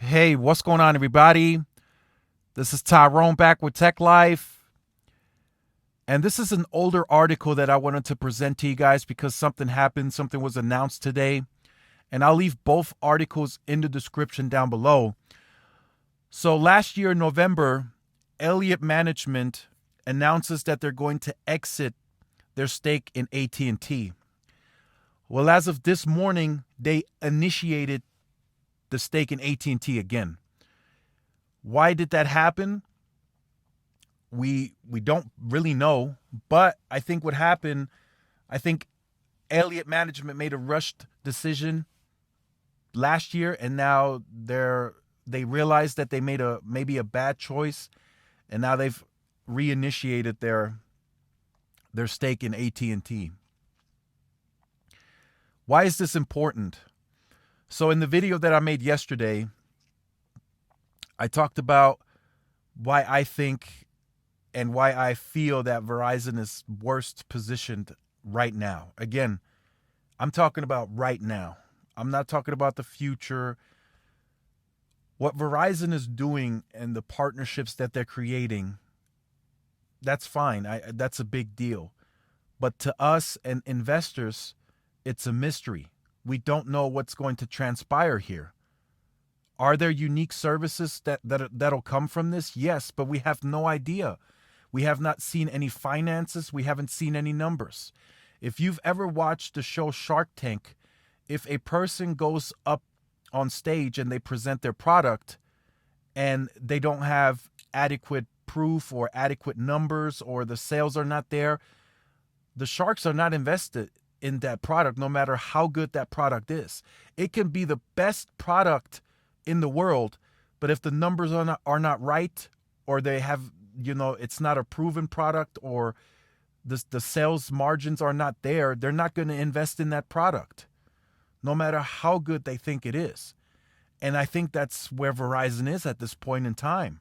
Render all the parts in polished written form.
Hey, what's going on, everybody? This is Tyrone back with Tech Life. And this is an older article that I wanted to present to you guys because something happened, something was announced today. And I'll leave both articles in the description down below. So last year in November, Elliott Management announces that they're going to exit their stake in At&T. Well, as of this morning, they initiated the stake in At&T again. Why did that happen? We don't really know, but I think what happened, I think Elliott Management made a rushed decision last year, and now they realized that they made maybe a bad choice, and now they've reinitiated their stake in At&T. Why is this important? So in the video that I made yesterday, I talked about why I think and why I feel that Verizon is worst positioned right now. Again, I'm talking about right now. I'm not talking about the future. What Verizon is doing and the partnerships that they're creating, that's fine. That's a big deal. But to us and investors, it's a mystery. We don't know what's going to transpire here. Are there unique services that'll come from this? Yes, but we have no idea. We have not seen any finances. We haven't seen any numbers. If you've ever watched the show Shark Tank, if a person goes up on stage and they present their product and they don't have adequate proof or adequate numbers or the sales are not there, the sharks are not invested in that product no matter how good that product is. It can be the best product in the world, but if the numbers are not right, or they have, it's not a proven product, or the sales margins are not there, they're not going to invest in that product no matter how good they think it is. And I think that's where Verizon is at this point in time.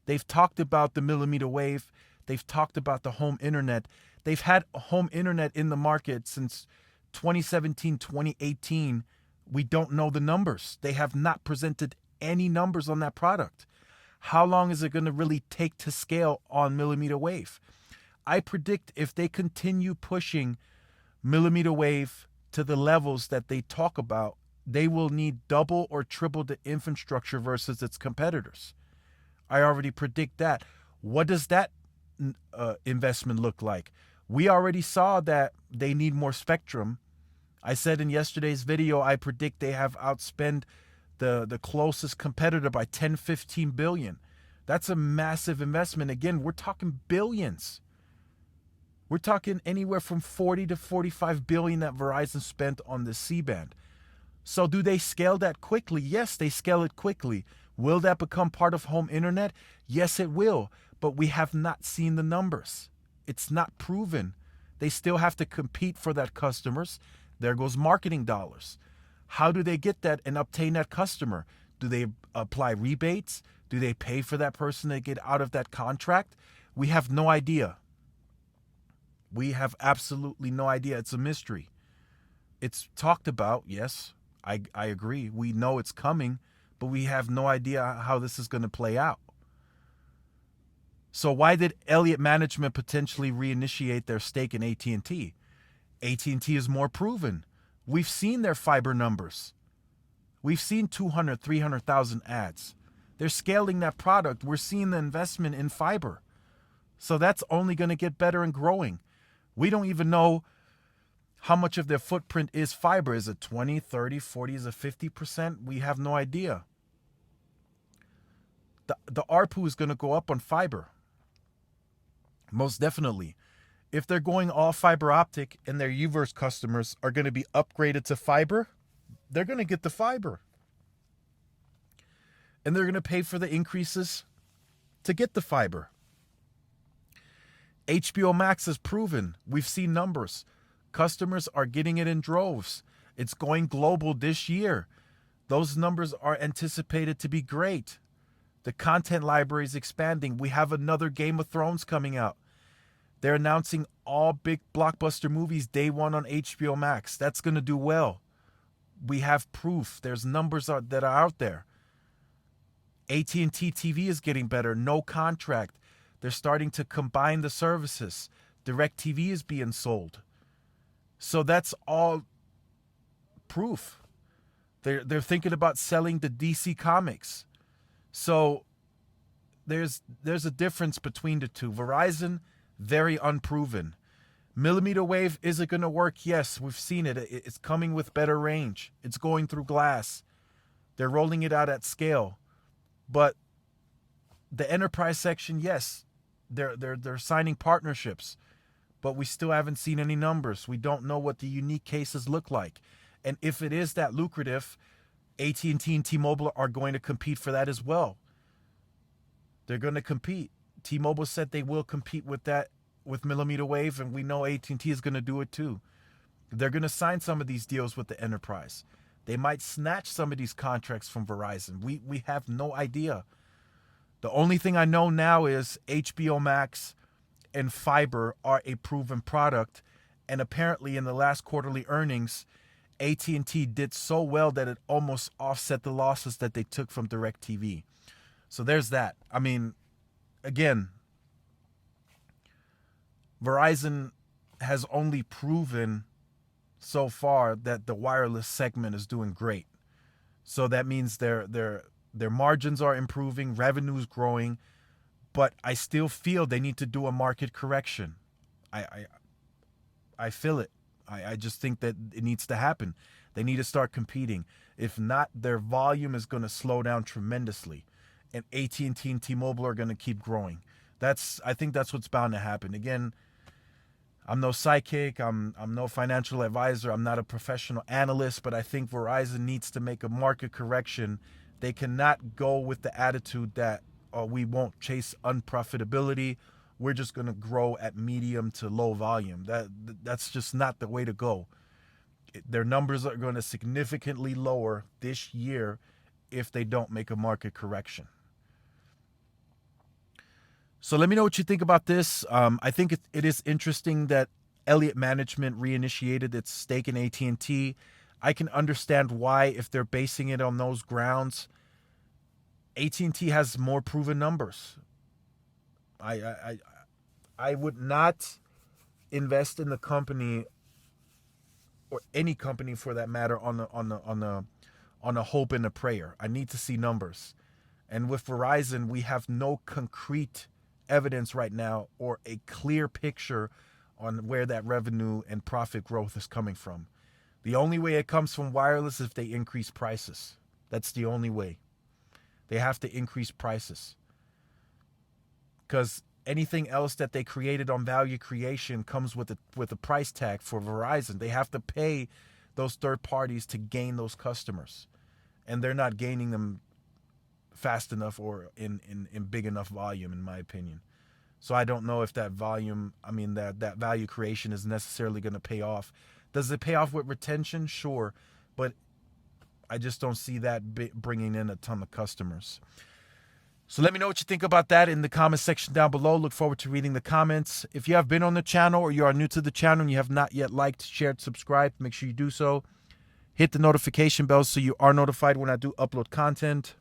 They've talked about the millimeter wave. They've talked about the home internet. They've had home internet in the market since 2017, 2018. We don't know the numbers. They have not presented any numbers on that product. How long is it going to really take to scale on millimeter wave? I predict if they continue pushing millimeter wave to the levels that they talk about, they will need double or triple the infrastructure versus its competitors. I already predict that. What does that investment look like? We already saw that they need more spectrum. I said in yesterday's video, I predict they have outspent the closest competitor by 10, 15 billion. That's a massive investment. Again, we're talking billions. We're talking anywhere from 40 to 45 billion that Verizon spent on the C-band. So do they scale that quickly? Yes, they scale it quickly. Will that become part of home internet? Yes, it will. But we have not seen the numbers. It's not proven. They still have to compete for that customers. There goes marketing dollars. How do they get that and obtain that customer? Do they apply rebates? Do they pay for that person to get out of that contract? We have no idea. We have absolutely no idea. It's a mystery. It's talked about, yes, I agree. We know it's coming, but we have no idea how this is going to play out. So why did Elliott Management potentially reinitiate their stake in At&T? At&T is more proven. We've seen their fiber numbers. We've seen 200, 300,000 ads. They're scaling that product. We're seeing the investment in fiber. So that's only going to get better and growing. We don't even know how much of their footprint is fiber. Is it 20, 30, 40? Is it 50%? We have no idea. The ARPU is going to go up on fiber. Most definitely. If they're going all fiber optic and their UVerse customers are going to be upgraded to fiber, they're going to get the fiber. And they're going to pay for the increases to get the fiber. HBO Max has proven. We've seen numbers. Customers are getting it in droves. It's going global this year. Those numbers are anticipated to be great. The content library is expanding. We have another Game of Thrones coming out. They're announcing all big blockbuster movies day one on HBO Max. That's going to do well. We have proof. There's numbers that are out there. AT&T TV is getting better. No contract. They're starting to combine the services. DirecTV is being sold. So that's all proof. They're thinking about selling the DC Comics. So there's a difference between the two. Verizon, very unproven. Millimeter wave, is it going to work? Yes, we've seen it. It's coming with better range. It's going through glass. They're rolling it out at scale. But the enterprise section, yes, they're signing partnerships. But we still haven't seen any numbers. We don't know what the unique cases look like. And if it is that lucrative, AT&T and T-Mobile are going to compete for that as well. They're going to compete. T-Mobile said they will compete with that, with millimeter wave, and we know AT&T is going to do it too. They're going to sign some of these deals with the enterprise. They might snatch some of these contracts from Verizon. We have no idea. The only thing I know now is HBO Max and fiber are a proven product, and apparently in the last quarterly earnings, AT&T did so well that it almost offset the losses that they took from DirecTV. So there's that. I mean, again, Verizon has only proven so far that the wireless segment is doing great. So that means their margins are improving, revenue's growing, but I still feel they need to do a market correction. I feel it. I just think that it needs to happen. They need to start competing. If not, their volume is going to slow down tremendously, and AT&T and T-Mobile are going to keep growing. I think that's what's bound to happen. Again, I'm no psychic. I'm no financial advisor. I'm not a professional analyst, but I think Verizon needs to make a market correction. They cannot go with the attitude that we won't chase unprofitability. We're just going to grow at medium to low volume. That's just not the way to go. Their numbers are going to significantly lower this year if they don't make a market correction. So let me know what you think about this. I think it is interesting that Elliott Management reinitiated its stake in AT&T. I can understand why if they're basing it on those grounds. AT&T has more proven numbers. I would not invest in the company, or any company for that matter, on a hope and a prayer. I need to see numbers. And with Verizon, we have no concrete evidence right now or a clear picture on where that revenue and profit growth is coming from. The only way it comes from wireless is if they increase prices. That's the only way. They have to increase prices. Because anything else that they created on value creation comes with a price tag for Verizon. They have to pay those third parties to gain those customers. And they're not gaining them fast enough or in big enough volume, in my opinion. So I don't know if that volume, that value creation is necessarily going to pay off. Does it pay off with retention? Sure. But I just don't see that bringing in a ton of customers. So let me know what you think about that in the comment section down below. Look forward to reading the comments. If you have been on the channel or you are new to the channel and you have not yet liked, shared, subscribed, make sure you do so. Hit the notification bell so you are notified when I do upload content.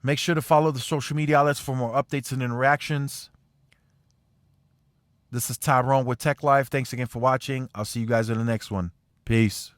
Make sure to follow the social media outlets for more updates and interactions. This is Tyrone with Tech Life. Thanks again for watching. I'll see you guys in the next one. Peace.